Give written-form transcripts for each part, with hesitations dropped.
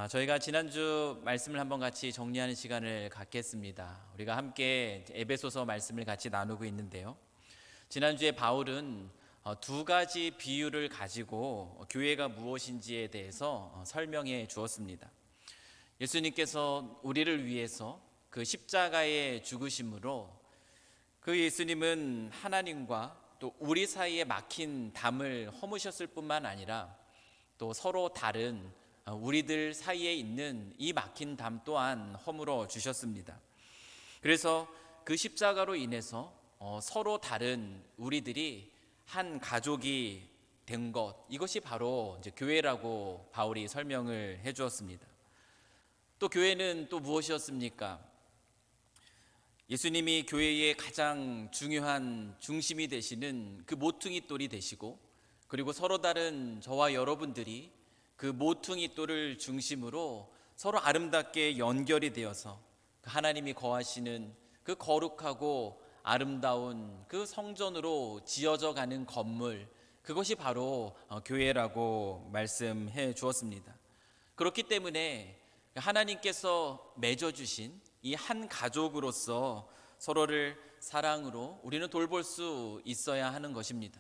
저희가 지난주 말씀을 한번 같이 정리하는 시간을 갖겠습니다. 우리가 함께 에베소서 말씀을 같이 나누고 있는데요. 지난주에 바울은 두 가지 비유를 가지고 교회가 무엇인지에 대해서 설명해 주었습니다. 예수님께서 우리를 위해서 그 십자가의 죽으심으로 그 예수님은 하나님과 또 우리 사이에 막힌 담을 허무셨을 뿐만 아니라 또 서로 다른 우리들 사이에 있는 이 막힌 담 또한 허물어 주셨습니다. 그래서 그 십자가로 인해서 서로 다른 우리들이 한 가족이 된 것, 이것이 바로 이제 교회라고 바울이 설명을 해 주었습니다. 또 교회는 또 무엇이었습니까? 예수님이 교회의 가장 중요한 중심이 되시는 그 모퉁이 돌이 되시고, 그리고 서로 다른 저와 여러분들이 그 모퉁이 돌을 중심으로 서로 아름답게 연결이 되어서 하나님이 거하시는 그 거룩하고 아름다운 그 성전으로 지어져 가는 건물, 그것이 바로 교회라고 말씀해 주었습니다. 그렇기 때문에 하나님께서 맺어주신 이 한 가족으로서 서로를 사랑으로 우리는 돌볼 수 있어야 하는 것입니다.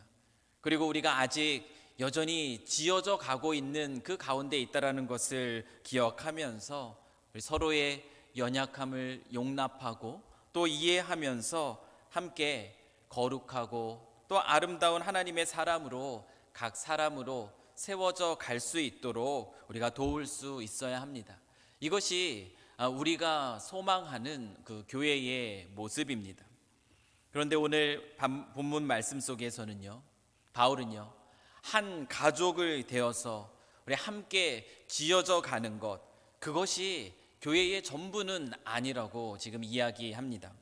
그리고 우리가 아직 여전히 지어져 가고 있는 그 가운데 있다라는 것을 기억하면서 우리 서로의 연약함을 용납하고 또 이해하면서 함께 거룩하고 또 아름다운 하나님의 사람으로 각 사람으로 세워져 갈 수 있도록 우리가 도울 수 있어야 합니다. 이것이 우리가 소망하는 그 교회의 모습입니다. 그런데 오늘 본문 말씀 속에서는요, 바울은요, 한 가족을 되어서 우리 함께 지어져 가는 것, 그것이 교회의 전부는 아니라고 지금 이야기합니다.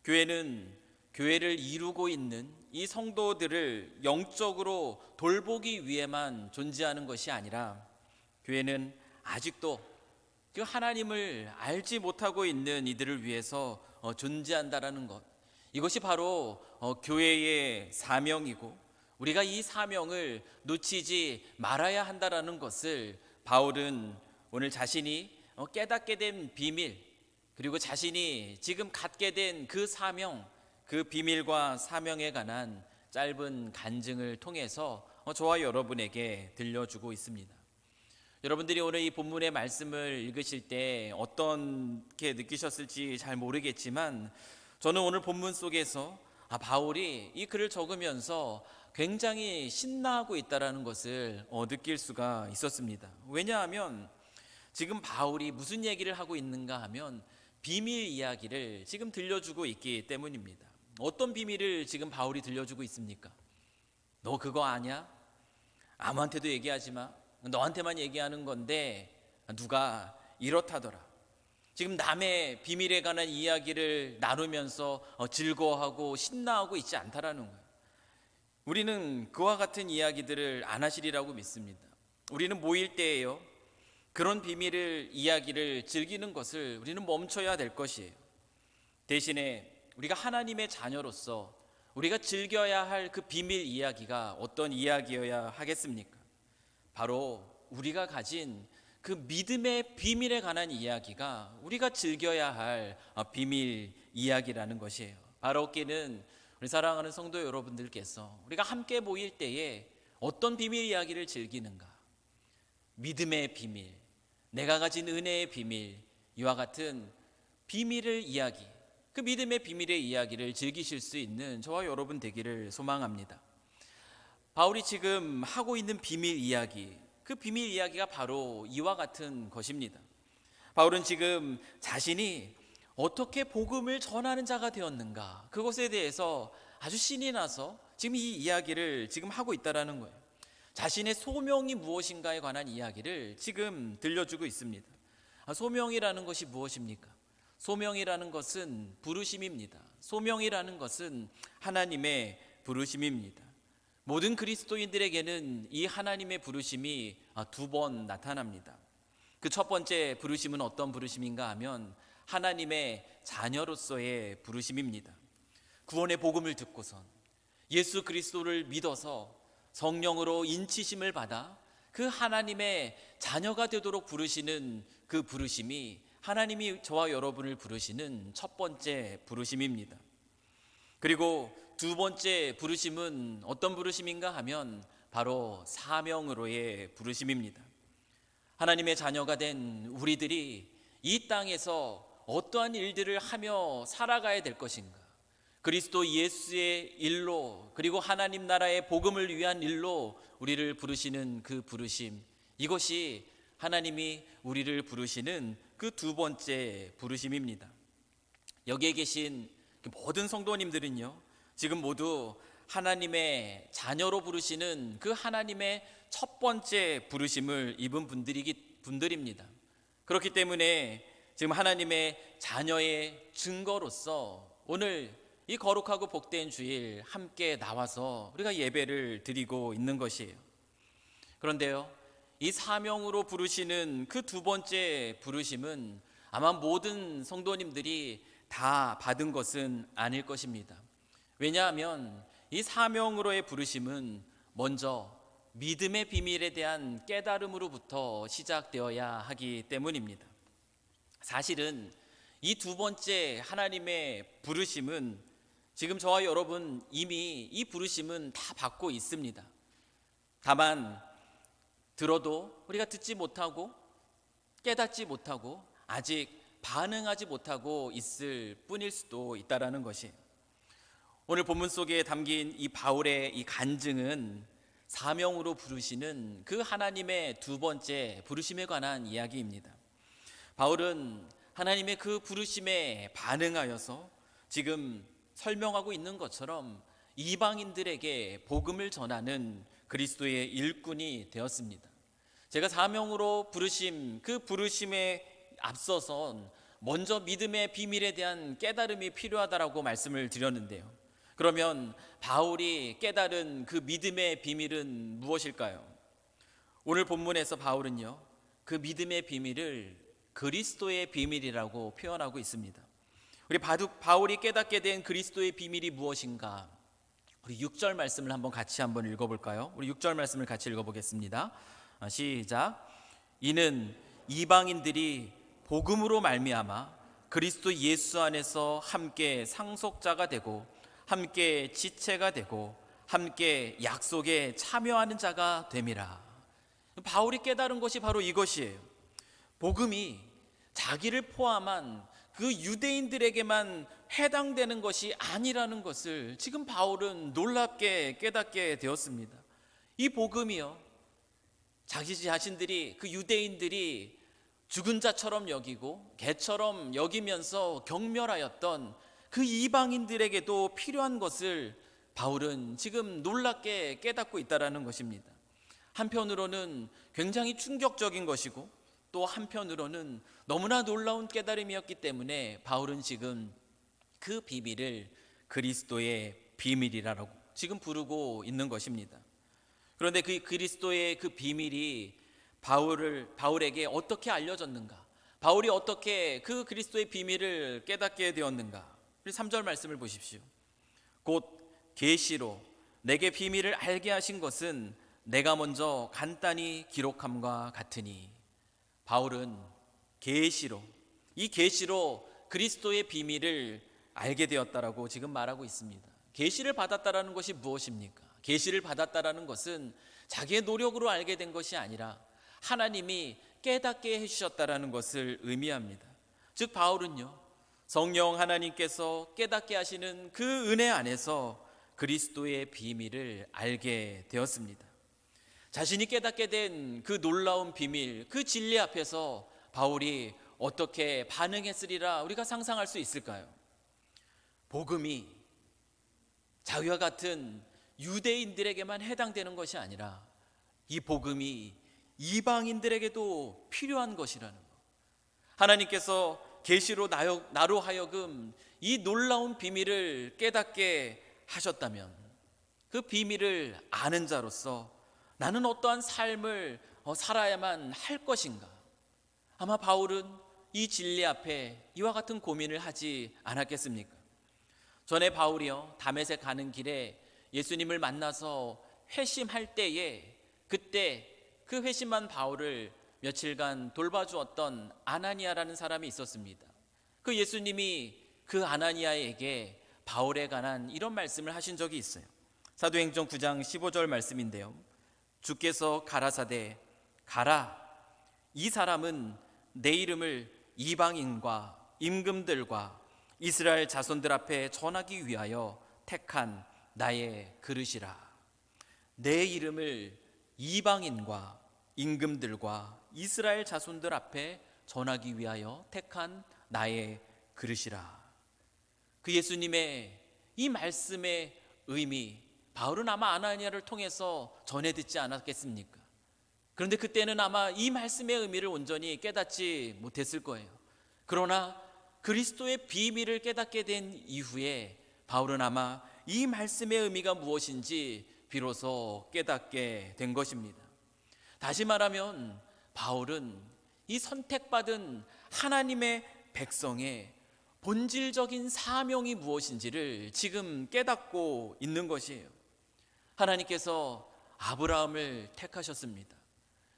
교회는 교회를 이루고 있는 이 성도들을 영적으로 돌보기 위해만 존재하는 것이 아니라, 교회는 아직도 그 하나님을 알지 못하고 있는 이들을 위해서 존재한다라는 것, 이것이 바로 교회의 사명이고 우리가 이 사명을 놓치지 말아야 한다라는 것을 바울은 오늘 자신이 깨닫게 된 비밀, 그리고 자신이 지금 갖게 된 그 사명, 그 비밀과 사명에 관한 짧은 간증을 통해서 저와 여러분에게 들려주고 있습니다. 여러분들이 오늘 이 본문의 말씀을 읽으실 때 어떻게 느끼셨을지 잘 모르겠지만, 저는 오늘 본문 속에서 바울이 이 글을 적으면서 굉장히 신나하고 있다는 것을 느낄 수가 있었습니다. 왜냐하면 지금 바울이 무슨 얘기를 하고 있는가 하면 비밀 이야기를 지금 들려주고 있기 때문입니다. 어떤 비밀을 지금 바울이 들려주고 있습니까? 너 그거 아냐? 아무한테도 얘기하지 마. 너한테만 얘기하는 건데 누가 이렇다더라. 지금 남의 비밀에 관한 이야기를 나누면서 즐거워하고 신나하고 있지 않다라는 거예요. 우리는 그와 같은 이야기들을 안 하시리라고 믿습니다. 우리는 모일 때에요, 그런 비밀을 이야기를 즐기는 것을 우리는 멈춰야 될 것이에요. 대신에 우리가 하나님의 자녀로서 우리가 즐겨야 할 그 비밀 이야기가 어떤 이야기여야 하겠습니까? 바로 우리가 가진 그 믿음의 비밀에 관한 이야기가 우리가 즐겨야 할 비밀 이야기라는 것이에요. 바로 어깨는 우리 사랑하는 성도 여러분들께서 우리가 함께 모일 때에 어떤 비밀 이야기를 즐기는가? 믿음의 비밀, 내가 가진 은혜의 비밀, 이와 같은 비밀을 이야기, 그 믿음의 비밀의 이야기를 즐기실 수 있는 저와 여러분 되기를 소망합니다. 바울이 지금 하고 있는 비밀 이야기, 그 비밀 이야기가 바로 이와 같은 것입니다. 바울은 지금 자신이 어떻게 복음을 전하는 자가 되었는가, 그것에 대해서 아주 신이 나서 지금 이 이야기를 지금 하고 있다라는 거예요. 자신의 소명이 무엇인가에 관한 이야기를 지금 들려주고 있습니다. 소명이라는 것이 무엇입니까? 소명이라는 것은 부르심입니다. 소명이라는 것은 하나님의 부르심입니다. 모든 그리스도인들에게는 이 하나님의 부르심이 두 번 나타납니다. 그 첫 번째 부르심은 어떤 부르심인가 하면 하나님의 자녀로서의 부르심입니다. 구원의 복음을 듣고선 예수 그리스도를 믿어서 성령으로 인치심을 받아 그 하나님의 자녀가 되도록 부르시는 그 부르심이 하나님이 저와 여러분을 부르시는 첫 번째 부르심입니다. 그리고 두 번째 부르심은 어떤 부르심인가 하면 바로 사명으로의 부르심입니다. 하나님의 자녀가 된 우리들이 이 땅에서 어떠한 일들을 하며 살아가야 될 것인가? 그리스도 예수의 일로, 그리고 하나님 나라의 복음을 위한 일로 우리를 부르시는 그 부르심, 이것이 하나님이 우리를 부르시는 그 두 번째 부르심입니다. 여기에 계신 모든 성도님들은요, 지금 모두 하나님의 자녀로 부르시는 그 하나님의 첫 번째 부르심을 입은 분들입니다. 그렇기 때문에 지금 하나님의 자녀의 증거로서 오늘 이 거룩하고 복된 주일 함께 나와서 우리가 예배를 드리고 있는 것이에요. 그런데요, 이 사명으로 부르시는 그 두 번째 부르심은 아마 모든 성도님들이 다 받은 것은 아닐 것입니다. 왜냐하면 이 사명으로의 부르심은 먼저 믿음의 비밀에 대한 깨달음으로부터 시작되어야 하기 때문입니다. 사실은 이 두 번째 하나님의 부르심은 지금 저와 여러분 이미 이 부르심은 다 받고 있습니다. 다만 들어도 우리가 듣지 못하고 깨닫지 못하고 아직 반응하지 못하고 있을 뿐일 수도 있다라는 것이, 오늘 본문 속에 담긴 이 바울의 이 간증은 사명으로 부르시는 그 하나님의 두 번째 부르심에 관한 이야기입니다. 바울은 하나님의 그 부르심에 반응하여서 지금 설명하고 있는 것처럼 이방인들에게 복음을 전하는 그리스도의 일꾼이 되었습니다. 제가 사명으로 부르심, 그 부르심에 앞서선 먼저 믿음의 비밀에 대한 깨달음이 필요하다라고 말씀을 드렸는데요. 그러면 바울이 깨달은 그 믿음의 비밀은 무엇일까요? 오늘 본문에서 바울은요, 그 믿음의 비밀을 그리스도의 비밀이라고 표현하고 있습니다. 우리 바울이 깨닫게 된 그리스도의 비밀이 무엇인가? 우리 6절 말씀을 같이 한번 읽어볼까요? 우리 6절 말씀을 같이 읽어보겠습니다. 시작. 이는 이방인들이 복음으로 말미암아 그리스도 예수 안에서 함께 상속자가 되고 함께 지체가 되고 함께 약속에 참여하는 자가 됨이라. 바울이 깨달은 것이 바로 이것이에요. 복음이 자기를 포함한 그 유대인들에게만 해당되는 것이 아니라는 것을 지금 바울은 놀랍게 깨닫게 되었습니다. 이 복음이요, 자기 자신들이, 그 유대인들이 죽은 자처럼 여기고 개처럼 여기면서 경멸하였던 그 이방인들에게도 필요한 것을 바울은 지금 놀랍게 깨닫고 있다는 것입니다. 한편으로는 굉장히 충격적인 것이고 또 한편으로는 너무나 놀라운 깨달음이었기 때문에 바울은 지금 그 비밀을 그리스도의 비밀이라고 지금 부르고 있는 것입니다. 그런데 그 그리스도의 그 비밀이 바울에게 어떻게 알려졌는가? 바울이 어떻게 그 그리스도의 비밀을 깨닫게 되었는가? 3절 말씀을 보십시오. 곧 계시로 내게 비밀을 알게 하신 것은 내가 먼저 간단히 기록함과 같으니. 바울은 계시로, 이 계시로 그리스도의 비밀을 알게 되었다라고 지금 말하고 있습니다. 계시를 받았다라는 것이 무엇입니까? 계시를 받았다라는 것은 자기의 노력으로 알게 된 것이 아니라 하나님이 깨닫게 해주셨다라는 것을 의미합니다. 즉 바울은요, 성령 하나님께서 깨닫게 하시는 그 은혜 안에서 그리스도의 비밀을 알게 되었습니다. 자신이 깨닫게 된 그 놀라운 비밀, 그 진리 앞에서 바울이 어떻게 반응했으리라 우리가 상상할 수 있을까요? 복음이 자기와 같은 유대인들에게만 해당되는 것이 아니라 이 복음이 이방인들에게도 필요한 것이라는 것. 하나님께서 계시로 나로 하여금 이 놀라운 비밀을 깨닫게 하셨다면 그 비밀을 아는 자로서 나는 어떠한 삶을 살아야만 할 것인가? 아마 바울은 이 진리 앞에 이와 같은 고민을 하지 않았겠습니까? 전에 바울이요, 다메섹 가는 길에 예수님을 만나서 회심할 때에 그때 그 회심한 바울을 며칠간 돌봐주었던 아나니아라는 사람이 있었습니다. 그 예수님이 그 아나니아에게 바울에 관한 이런 말씀을 하신 적이 있어요. 사도행전 9장 15절 말씀인데요. 주께서 가라사대 가라, 이 사람은 내 이름을 이방인과 임금들과 이스라엘 자손들 앞에 전하기 위하여 택한 나의 그릇이라. 내 이름을 이방인과 임금들과 이스라엘 자손들 앞에 전하기 위하여 택한 나의 그릇이라. 그 예수님의 이 말씀의 의미, 바울은 아마 아나니아를 통해서 전해 듣지 않았겠습니까? 그런데 그때는 아마 이 말씀의 의미를 온전히 깨닫지 못했을 거예요. 그러나 그리스도의 비밀을 깨닫게 된 이후에 바울은 아마 이 말씀의 의미가 무엇인지 비로소 깨닫게 된 것입니다. 다시 말하면 바울은 이 선택받은 하나님의 백성의 본질적인 사명이 무엇인지를 지금 깨닫고 있는 것이에요. 하나님께서 아브라함을 택하셨습니다.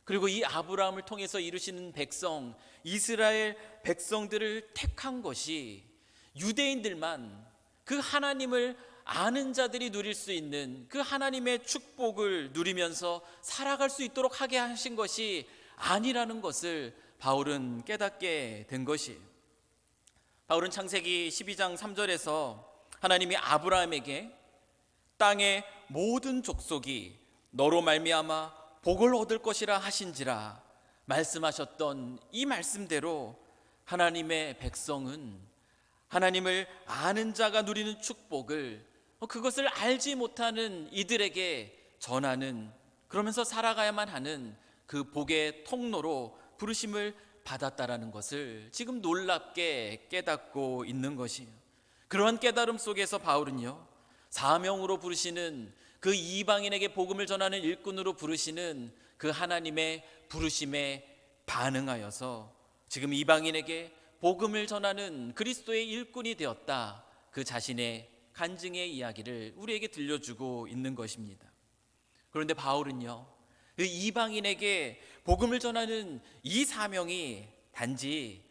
그리고 이 아브라함을 통해서 이루시는 백성, 이스라엘 백성들을 택한 것이 유대인들만, 그 하나님을 아는 자들이 누릴 수 있는 그 하나님의 축복을 누리면서 살아갈 수 있도록 하게 하신 것이 아니라는 것을 바울은 깨닫게 된 것이에요. 바울은 창세기 12장 3절에서 하나님이 아브라함에게 땅의 모든 족속이 너로 말미암아 복을 얻을 것이라 하신지라 말씀하셨던 이 말씀대로 하나님의 백성은 하나님을 아는 자가 누리는 축복을 그것을 알지 못하는 이들에게 전하는, 그러면서 살아가야만 하는 그 복의 통로로 부르심을 받았다라는 것을 지금 놀랍게 깨닫고 있는 것이에요. 그러한 깨달음 속에서 바울은요, 사명으로 부르시는 그 이방인에게 복음을 전하는 일꾼으로 부르시는 그 하나님의 부르심에 반응하여서 지금 이방인에게 복음을 전하는 그리스도의 일꾼이 되었다, 그 자신의 간증의 이야기를 우리에게 들려주고 있는 것입니다. 그런데 바울은요, 그 이방인에게 복음을 전하는 이 사명이 단지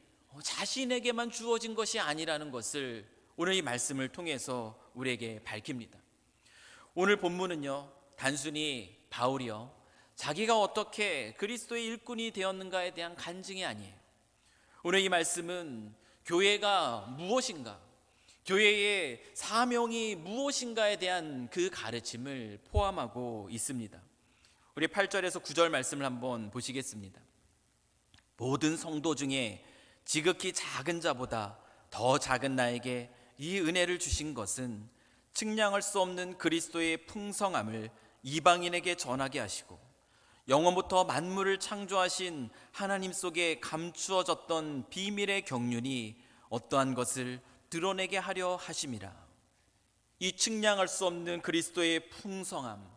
자신에게만 주어진 것이 아니라는 것을 오늘 이 말씀을 통해서 우리에게 밝힙니다. 오늘 본문은요, 단순히 바울이요, 자기가 어떻게 그리스도의 일꾼이 되었는가에 대한 간증이 아니에요. 오늘 이 말씀은 교회가 무엇인가, 교회의 사명이 무엇인가에 대한 그 가르침을 포함하고 있습니다. 우리 8절에서 9절 말씀을 한번 보시겠습니다. 모든 성도 중에 지극히 작은 자보다 더 작은 나에게 이 은혜를 주신 것은 측량할 수 없는 그리스도의 풍성함을 이방인에게 전하게 하시고 영원부터 만물을 창조하신 하나님 속에 감추어졌던 비밀의 경륜이 어떠한 것을 드러내게 하려 하심이라. 이 측량할 수 없는 그리스도의 풍성함,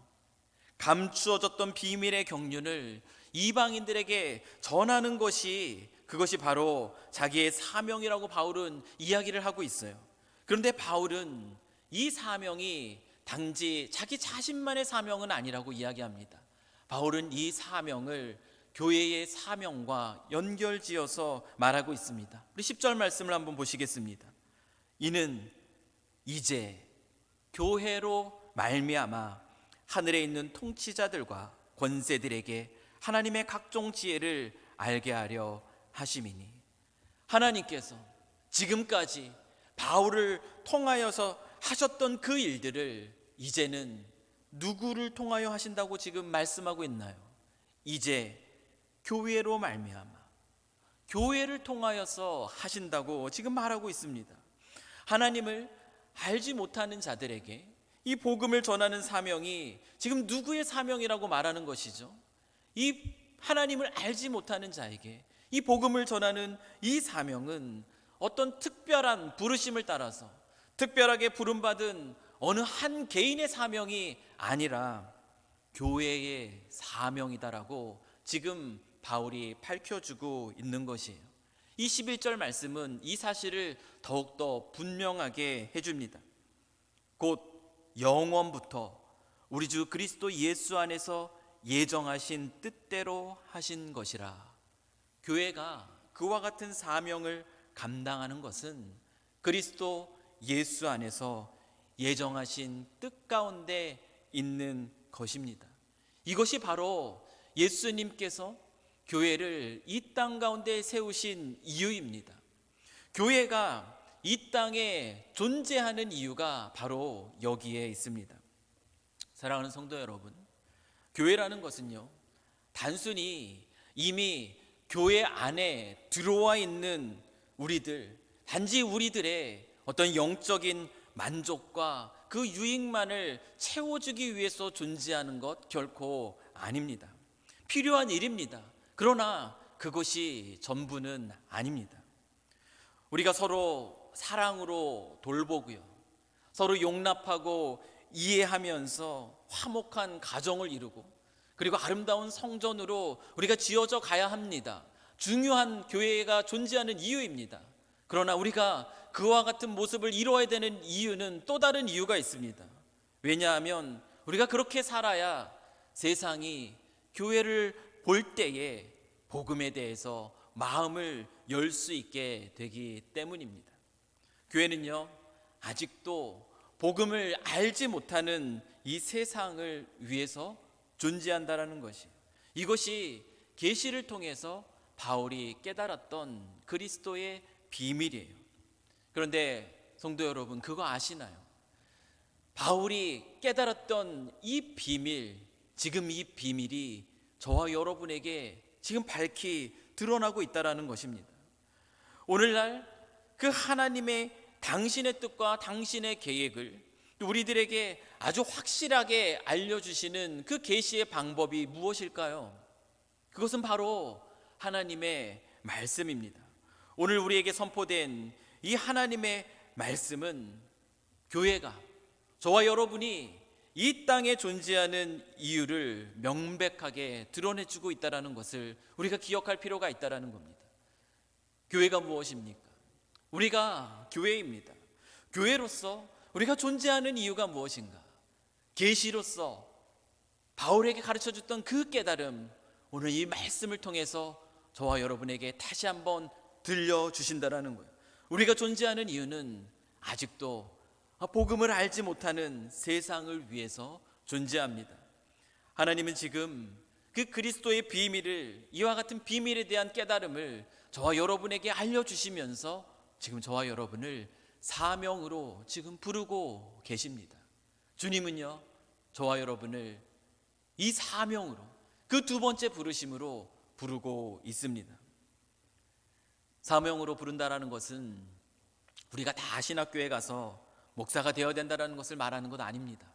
감추어졌던 비밀의 경륜을 이방인들에게 전하는 것이, 그것이 바로 자기의 사명이라고 바울은 이야기를 하고 있어요. 그런데 바울은 이 사명이 단지 자기 자신만의 사명은 아니라고 이야기합니다. 바울은 이 사명을 교회의 사명과 연결지어서 말하고 있습니다. 우리 10절 말씀을 한번 보시겠습니다. 이는 이제 교회로 말미암아 하늘에 있는 통치자들과 권세들에게 하나님의 각종 지혜를 알게 하려 하심이니. 하나님께서 지금까지 바울을 통하여서 하셨던 그 일들을 이제는 누구를 통하여 하신다고 지금 말씀하고 있나요? 이제 교회로 말미암아, 교회를 통하여서 하신다고 지금 말하고 있습니다. 하나님을 알지 못하는 자들에게 이 복음을 전하는 사명이 지금 누구의 사명이라고 말하는 것이죠? 이 하나님을 알지 못하는 자에게 이 복음을 전하는 이 사명은 어떤 특별한 부르심을 따라서 특별하게 부름받은 어느 한 개인의 사명이 아니라 교회의 사명이다라고 지금 바울이 밝혀주고 있는 것이에요. 이 11절 말씀은 이 사실을 더욱더 분명하게 해줍니다. 곧 영원부터 우리 주 그리스도 예수 안에서 예정하신 뜻대로 하신 것이라. 교회가 그와 같은 사명을 감당하는 것은 그리스도 예수 안에서 예정하신 뜻 가운데 있는 것입니다. 이것이 바로 예수님께서 교회를 이 땅 가운데 세우신 이유입니다. 교회가 이 땅에 존재하는 이유가 바로 여기에 있습니다. 사랑하는 성도 여러분, 교회라는 것은요, 단순히 이미 교회 안에 들어와 있는 우리들, 단지 우리들의 어떤 영적인 만족과 그 유익만을 채워주기 위해서 존재하는 것 결코 아닙니다. 필요한 일입니다. 그러나 그것이 전부는 아닙니다. 우리가 서로 사랑으로 돌보고요, 서로 용납하고 이해하면서 화목한 가정을 이루고, 그리고 아름다운 성전으로 우리가 지어져 가야 합니다. 중요한 교회가 존재하는 이유입니다. 그러나 우리가 그와 같은 모습을 이루어야 되는 이유는 또 다른 이유가 있습니다. 왜냐하면 우리가 그렇게 살아야 세상이 교회를 볼 때에 복음에 대해서 마음을 열 수 있게 되기 때문입니다. 교회는요, 아직도 복음을 알지 못하는 이 세상을 위해서 존재한다라는 것이, 이것이 계시를 통해서 바울이 깨달았던 그리스도의 비밀이에요. 그런데 성도 여러분, 그거 아시나요? 바울이 깨달았던 이 비밀, 지금 이 비밀이 저와 여러분에게 지금 밝히 드러나고 있다는 것입니다. 오늘날 그 하나님의 당신의 뜻과 당신의 계획을 우리들에게 아주 확실하게 알려주시는 그 계시의 방법이 무엇일까요? 그것은 바로 하나님의 말씀입니다. 오늘 우리에게 선포된 이 하나님의 말씀은 교회가, 저와 여러분이 이 땅에 존재하는 이유를 명백하게 드러내주고 있다는 것을 우리가 기억할 필요가 있다는 겁니다. 교회가 무엇입니까? 우리가 교회입니다. 교회로서 우리가 존재하는 이유가 무엇인가? 계시로서 바울에게 가르쳐줬던 그 깨달음, 오늘 이 말씀을 통해서 저와 여러분에게 다시 한번 들려주신다는 거예요. 우리가 존재하는 이유는 아직도 복음을 알지 못하는 세상을 위해서 존재합니다. 하나님은 지금 그 그리스도의 비밀을, 이와 같은 비밀에 대한 깨달음을 저와 여러분에게 알려주시면서 지금 저와 여러분을 사명으로 지금 부르고 계십니다. 주님은요, 저와 여러분을 이 사명으로, 그 두 번째 부르심으로 부르고 있습니다. 사명으로 부른다라는 것은 우리가 다 신학교에 가서 목사가 되어야 된다는 것을 말하는 것 아닙니다.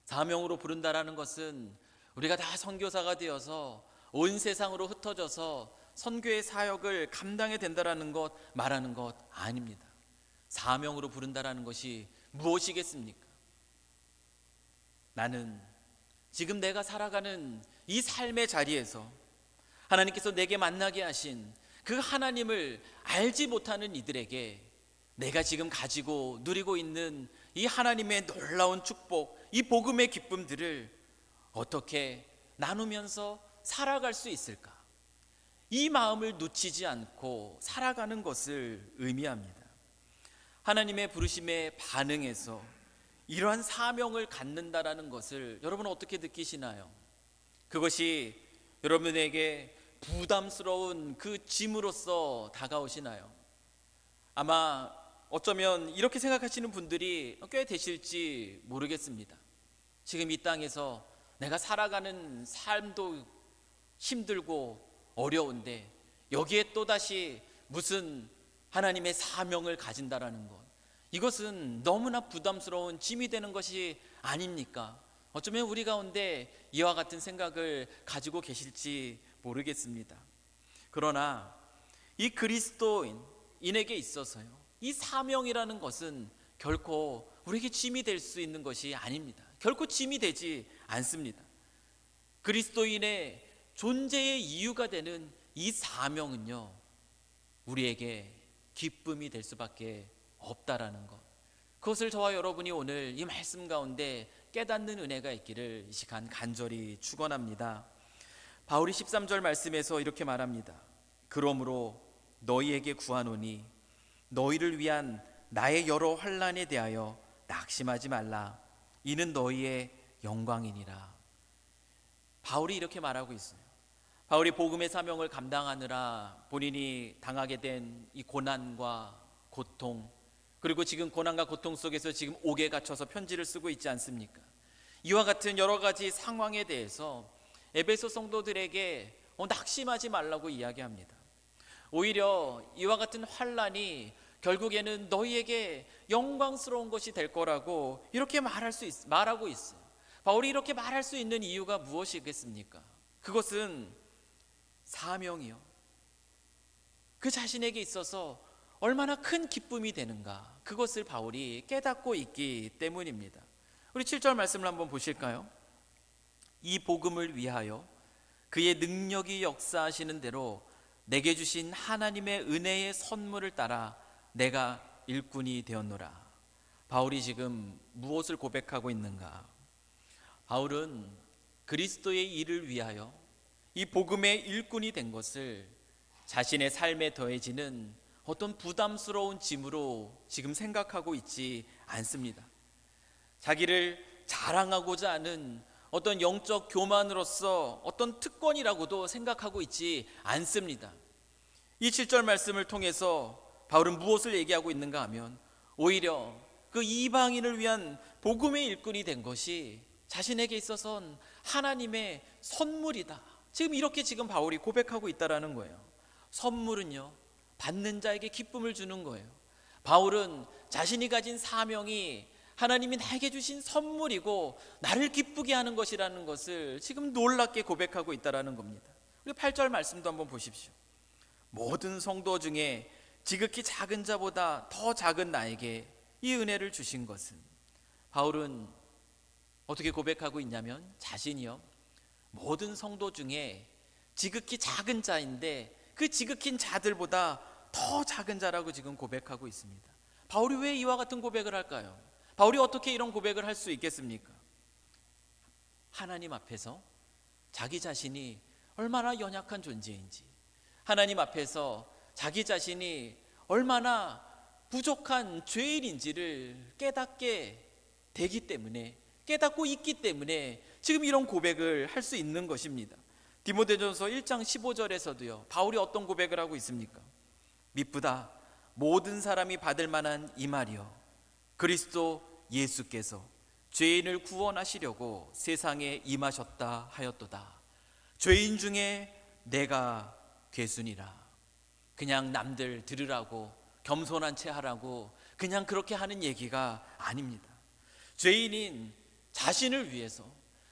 사명으로 부른다라는 것은 우리가 다 선교사가 되어서 온 세상으로 흩어져서 선교의 사역을 감당해야 된다라는 것 말하는 것 아닙니다. 사명으로 부른다라는 것이 무엇이겠습니까? 나는 지금 내가 살아가는 이 삶의 자리에서 하나님께서 내게 만나게 하신 그 하나님을 알지 못하는 이들에게 내가 지금 가지고 누리고 있는 이 하나님의 놀라운 축복, 이 복음의 기쁨들을 어떻게 나누면서 살아갈 수 있을까? 이 마음을 놓치지 않고 살아가는 것을 의미합니다. 하나님의 부르심에 반응해서 이러한 사명을 갖는다라는 것을 여러분은 어떻게 느끼시나요? 그것이 여러분에게 부담스러운 그 짐으로서 다가오시나요? 아마 어쩌면 이렇게 생각하시는 분들이 꽤 되실지 모르겠습니다. 지금 이 땅에서 내가 살아가는 삶도 힘들고 어려운데 여기에 또다시 무슨 하나님의 사명을 가진다라는 것, 이것은 너무나 부담스러운 짐이 되는 것이 아닙니까? 어쩌면 우리 가운데 이와 같은 생각을 가지고 계실지 모르겠습니다. 그러나 이 그리스도인에게 있어서요, 이 사명이라는 것은 결코 우리에게 짐이 될 수 있는 것이 아닙니다. 결코 짐이 되지 않습니다. 그리스도인의 존재의 이유가 되는 이 사명은요, 우리에게 기쁨이 될 수밖에 없다라는 것, 그것을 저와 여러분이 오늘 이 말씀 가운데 깨닫는 은혜가 있기를 이 시간 간절히 축원합니다. 바울이 13절 말씀에서 이렇게 말합니다. 그러므로 너희에게 구하노니 너희를 위한 나의 여러 환난에 대하여 낙심하지 말라. 이는 너희의 영광이니라. 바울이 이렇게 말하고 있어요. 바울이 복음의 사명을 감당하느라 본인이 당하게 된 이 고난과 고통, 그리고 지금 고난과 고통 속에서 지금 옥에 갇혀서 편지를 쓰고 있지 않습니까? 이와 같은 여러 가지 상황에 대해서 에베소 성도들에게 낙심하지 말라고 이야기합니다. 오히려 이와 같은 환난이 결국에는 너희에게 영광스러운 것이 될 거라고 이렇게 말하고 있어요. 바울이 이렇게 말할 수 있는 이유가 무엇이겠습니까? 그것은 사명이요, 그 자신에게 있어서 얼마나 큰 기쁨이 되는가, 그것을 바울이 깨닫고 있기 때문입니다. 우리 7절 말씀을 한번 보실까요? 이 복음을 위하여 그의 능력이 역사하시는 대로 내게 주신 하나님의 은혜의 선물을 따라 내가 일꾼이 되었노라. 바울이 지금 무엇을 고백하고 있는가? 바울은 그리스도의 일을 위하여 이 복음의 일꾼이 된 것을 자신의 삶에 더해지는 어떤 부담스러운 짐으로 지금 생각하고 있지 않습니다. 자기를 자랑하고자 하는 어떤 영적 교만으로서 어떤 특권이라고도 생각하고 있지 않습니다. 이 7절 말씀을 통해서 바울은 무엇을 얘기하고 있는가 하면 오히려 그 이방인을 위한 복음의 일꾼이 된 것이 자신에게 있어서는 하나님의 선물이다. 지금 바울이 고백하고 있다라는 거예요. 선물은요, 받는 자에게 기쁨을 주는 거예요. 바울은 자신이 가진 사명이 하나님이 나에게 주신 선물이고 나를 기쁘게 하는 것이라는 것을 지금 놀랍게 고백하고 있다라는 겁니다. 우리 8절 말씀도 한번 보십시오. 모든 성도 중에 지극히 작은 자보다 더 작은 나에게 이 은혜를 주신 것은, 바울은 어떻게 고백하고 있냐면 자신이요, 모든 성도 중에 지극히 작은 자인데 그 지극히 자들보다 더 작은 자라고 지금 고백하고 있습니다. 바울이 왜 이와 같은 고백을 할까요? 바울이 어떻게 이런 고백을 할 수 있겠습니까? 하나님 앞에서 자기 자신이 얼마나 연약한 존재인지, 하나님 앞에서 자기 자신이 얼마나 부족한 죄인인지를 깨닫게 되기 때문에, 깨닫고 있기 때문에 지금 이런 고백을 할 수 있는 것입니다. 디모데전서 1장 15절에서도요, 바울이 어떤 고백을 하고 있습니까? 미쁘다 모든 사람이 받을 만한 이 말이요, 그리스도 예수께서 죄인을 구원하시려고 세상에 임하셨다 하였도다. 죄인 중에 내가 괴순이라. 그냥 남들 들으라고, 겸손한 채 하라고 그냥 그렇게 하는 얘기가 아닙니다. 죄인인 자신을 위해서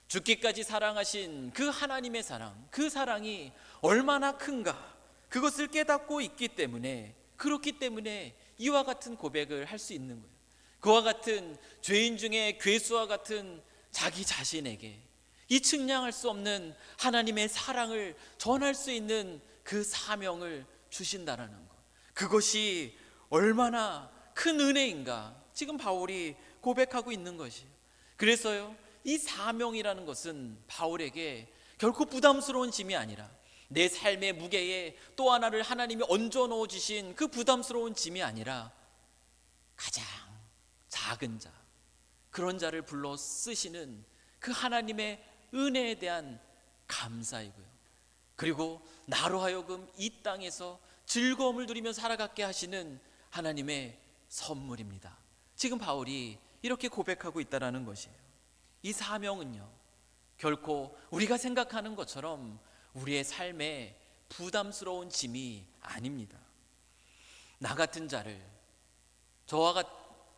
죽기까지 사랑하신 그 하나님의 사랑, 그 사랑이 얼마나 큰가, 그것을 깨닫고 있기 때문에, 그렇기 때문에 이와 같은 고백을 할 수 있는 거예요. 그와 같은 죄인 중에 괴수와 같은 자기 자신에게 이 측량할 수 없는 하나님의 사랑을 전할 수 있는 그 사명을 주신다라는 것, 그것이 얼마나 큰 은혜인가 지금 바울이 고백하고 있는 것이에요. 그래서요, 이 사명이라는 것은 바울에게 결코 부담스러운 짐이 아니라, 내 삶의 무게에 또 하나를 하나님이 얹어 넣어 주신 그 부담스러운 짐이 아니라 가장 작은 자, 그런 자를 불러 쓰시는 그 하나님의 은혜에 대한 감사이고요, 그리고 나로 하여금 이 땅에서 즐거움을 누리며 살아가게 하시는 하나님의 선물입니다. 지금 바울이 이렇게 고백하고 있다는 것이에요. 이 사명은요, 결코 우리가 생각하는 것처럼 우리의 삶에 부담스러운 짐이 아닙니다. 나 같은 자를,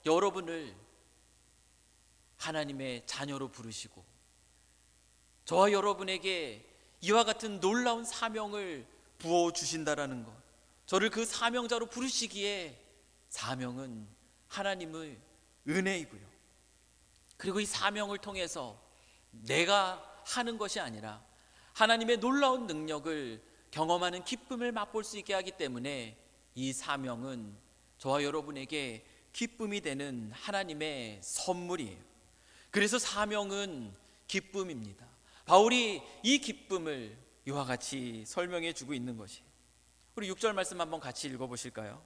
여러분을 하나님의 자녀로 부르시고 저와 여러분에게 이와 같은 놀라운 사명을 부어주신다라는 것, 저를 그 사명자로 부르시기에 사명은 하나님의 은혜이고요, 그리고 이 사명을 통해서 내가 하는 것이 아니라 하나님의 놀라운 능력을 경험하는 기쁨을 맛볼 수 있게 하기 때문에 이 사명은 저와 여러분에게 기쁨이 되는 하나님의 선물이에요. 그래서 사명은 기쁨입니다. 바울이 이 기쁨을 이와 같이 설명해 주고 있는 것이, 우리 6절 말씀 한번 같이 읽어보실까요?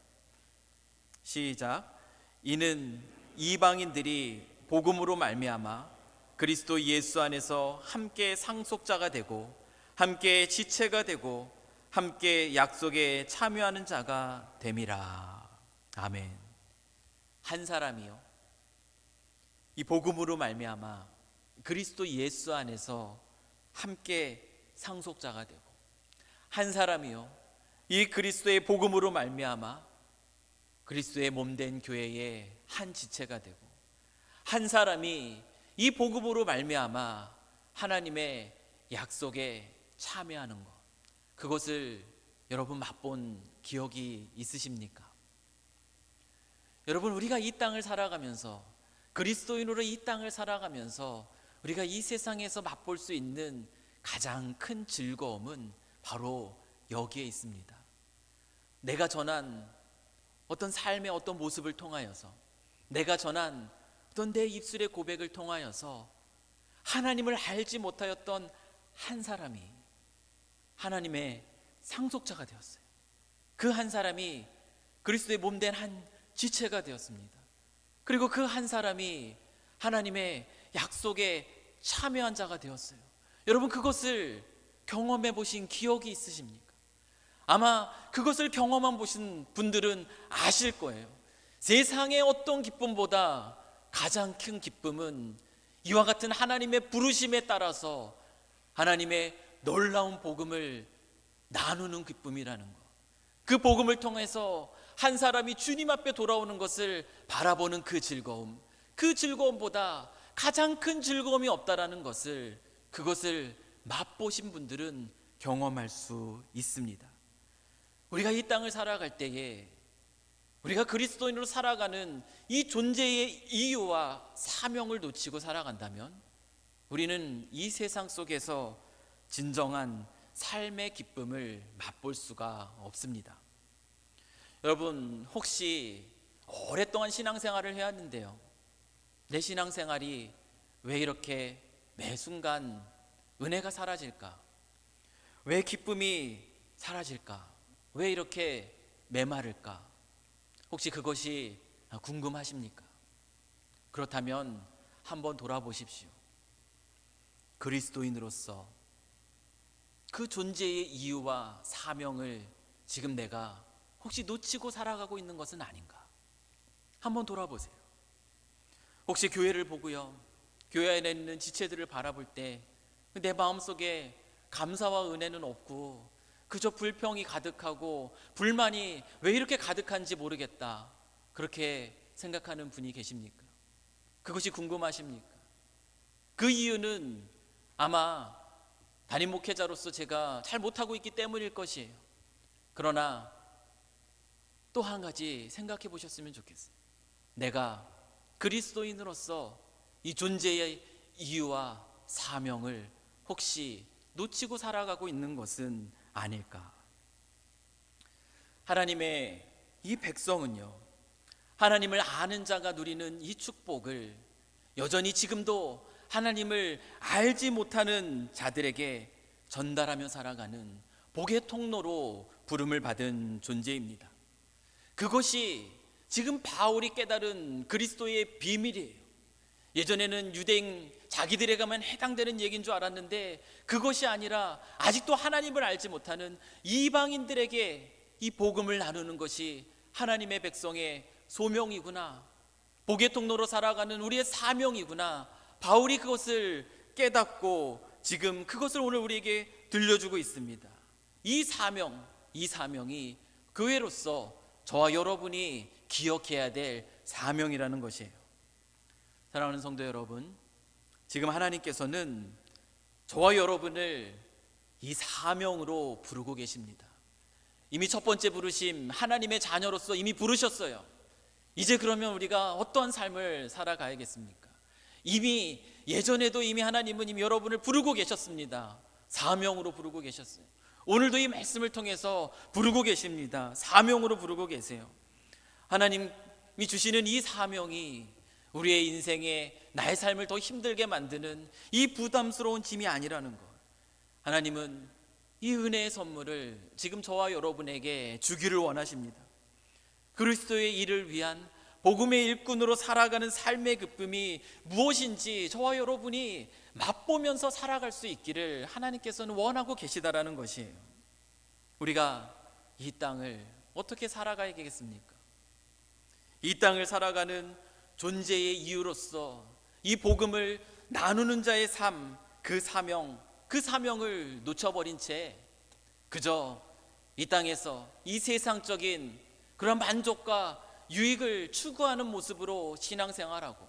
시작. 이는 이방인들이 복음으로 말미암아 그리스도 예수 안에서 함께 상속자가 되고 함께 지체가 되고 함께 약속에 참여하는 자가 됨이라. 아멘. 한 사람이요, 이 복음으로 말미암아 그리스도 예수 안에서 함께 상속자가 되고, 한 사람이요, 이 그리스도의 복음으로 말미암아 그리스도의 몸된 교회의 한 지체가 되고, 한 사람이 이 복음으로 말미암아 하나님의 약속에 참여하는 것, 그것을 여러분 맛본 기억이 있으십니까? 여러분, 우리가 이 땅을 살아가면서, 그리스도인으로 이 땅을 살아가면서 우리가 이 세상에서 맛볼 수 있는 가장 큰 즐거움은 바로 여기에 있습니다. 내가 전한 어떤 삶의 어떤 모습을 통하여서, 내가 전한 어떤 내 입술의 고백을 통하여서 하나님을 알지 못하였던 한 사람이 하나님의 상속자가 되었어요. 그 한 사람이 그리스도의 몸된 한 지체가 되었습니다. 그리고 그 한 사람이 하나님의 약속에 참여한 자가 되었어요. 여러분, 그것을 경험해 보신 기억이 있으십니까? 아마 그것을 경험한 보신 분들은 아실 거예요. 세상의 어떤 기쁨보다 가장 큰 기쁨은 이와 같은 하나님의 부르심에 따라서 하나님의 놀라운 복음을 나누는 기쁨이라는 것, 그 복음을 통해서 한 사람이 주님 앞에 돌아오는 것을 바라보는 그 즐거움, 그 즐거움보다 가장 큰 즐거움이 없다라는 것을, 그것을 맛보신 분들은 경험할 수 있습니다. 우리가 이 땅을 살아갈 때에 우리가 그리스도인으로 살아가는 이 존재의 이유와 사명을 놓치고 살아간다면 우리는 이 세상 속에서 진정한 삶의 기쁨을 맛볼 수가 없습니다. 여러분, 혹시 오랫동안 신앙생활을 해왔는데요, 내 신앙생활이 왜 이렇게 매 순간 은혜가 사라질까? 왜 기쁨이 사라질까? 왜 이렇게 메마를까? 혹시 그것이 궁금하십니까? 그렇다면 한번 돌아보십시오. 그리스도인으로서 그 존재의 이유와 사명을 지금 내가 혹시 놓치고 살아가고 있는 것은 아닌가? 한번 돌아보세요. 혹시 교회를 보고요, 교회 안에 있는 지체들을 바라볼 때 내 마음속에 감사와 은혜는 없고 그저 불평이 가득하고 불만이 왜 이렇게 가득한지 모르겠다, 그렇게 생각하는 분이 계십니까? 그것이 궁금하십니까? 그 이유는 아마 담임 목회자로서 제가 잘 못하고 있기 때문일 것이에요. 그러나 또 한 가지 생각해 보셨으면 좋겠어요. 내가 그리스도인으로서 이 존재의 이유와 사명을 혹시 놓치고 살아가고 있는 것은 아닐까? 하나님의 이 백성은요, 하나님을 아는 자가 누리는 이 축복을 여전히 지금도 하나님을 알지 못하는 자들에게 전달하며 살아가는 복의 통로로 부름을 받은 존재입니다. 그것이 지금 바울이 깨달은 그리스도의 비밀이에요. 예전에는 유대인 자기들에게만 해당되는 얘기인 줄 알았는데 그것이 아니라 아직도 하나님을 알지 못하는 이방인들에게 이 복음을 나누는 것이 하나님의 백성의 소명이구나, 복의 통로로 살아가는 우리의 사명이구나. 바울이 그것을 깨닫고 지금 그것을 오늘 우리에게 들려주고 있습니다. 이 사명이 교회로서 저와 여러분이 기억해야 될 사명이라는 것이에요. 사랑하는 성도 여러분, 지금 하나님께서는 저와 여러분을 이 사명으로 부르고 계십니다. 이미 첫 번째 부르심, 하나님의 자녀로서 이미 부르셨어요. 이제 그러면 우리가 어떠한 삶을 살아가야겠습니까? 이미 예전에도 이미 하나님은 이미 여러분을 부르고 계셨습니다. 사명으로 부르고 계셨어요. 오늘도 이 말씀을 통해서 부르고 계십니다. 사명으로 부르고 계세요. 하나님이 주시는 이 사명이 우리의 인생의 나의 삶을 더 힘들게 만드는 이 부담스러운 짐이 아니라는 것. 하나님은 이 은혜의 선물을 지금 저와 여러분에게 주기를 원하십니다. 그리스도의 일을 위한 복음의 일꾼으로 살아가는 삶의 기쁨이 무엇인지 저와 여러분이 맛보면서 살아갈 수 있기를 하나님께서는 원하고 계시다라는 것이에요. 우리가 이 땅을 어떻게 살아가야겠습니까? 이 땅을 살아가는 존재의 이유로서 이 복음을 나누는 자의 삶, 그 사명을 놓쳐버린 채 그저 이 땅에서 이 세상적인 그런 만족과 유익을 추구하는 모습으로 신앙생활하고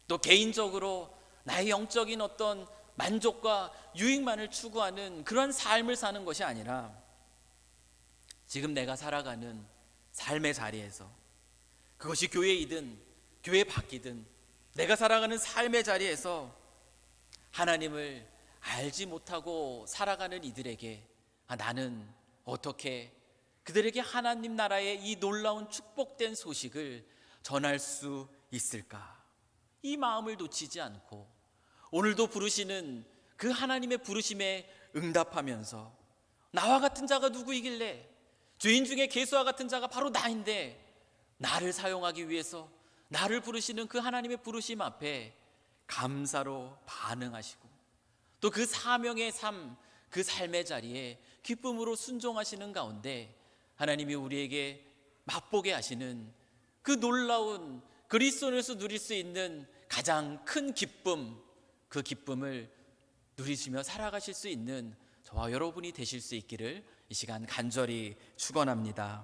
또 개인적으로 나의 영적인 어떤 만족과 유익만을 추구하는 그런 삶을 사는 것이 아니라 지금 내가 살아가는 삶의 자리에서 그것이 교회이든 교회 밖이든 내가 살아가는 삶의 자리에서 하나님을 알지 못하고 살아가는 이들에게 나는 어떻게 그들에게 하나님 나라의 이 놀라운 축복된 소식을 전할 수 있을까? 이 마음을 놓치지 않고 오늘도 부르시는 그 하나님의 부르심에 응답하면서 나와 같은 자가 누구이길래, 죄인 중에 개수와 같은 자가 바로 나인데 나를 사용하기 위해서 나를 부르시는 그 하나님의 부르심 앞에 감사로 반응하시고 또 그 사명의 삶, 그 삶의 자리에 기쁨으로 순종하시는 가운데 하나님이 우리에게 맛보게 하시는 그 놀라운 그리스도 안에서 누릴 수 있는 가장 큰 기쁨, 그 기쁨을 누리시며 살아가실 수 있는 저와 여러분이 되실 수 있기를 이 시간 간절히 축원합니다.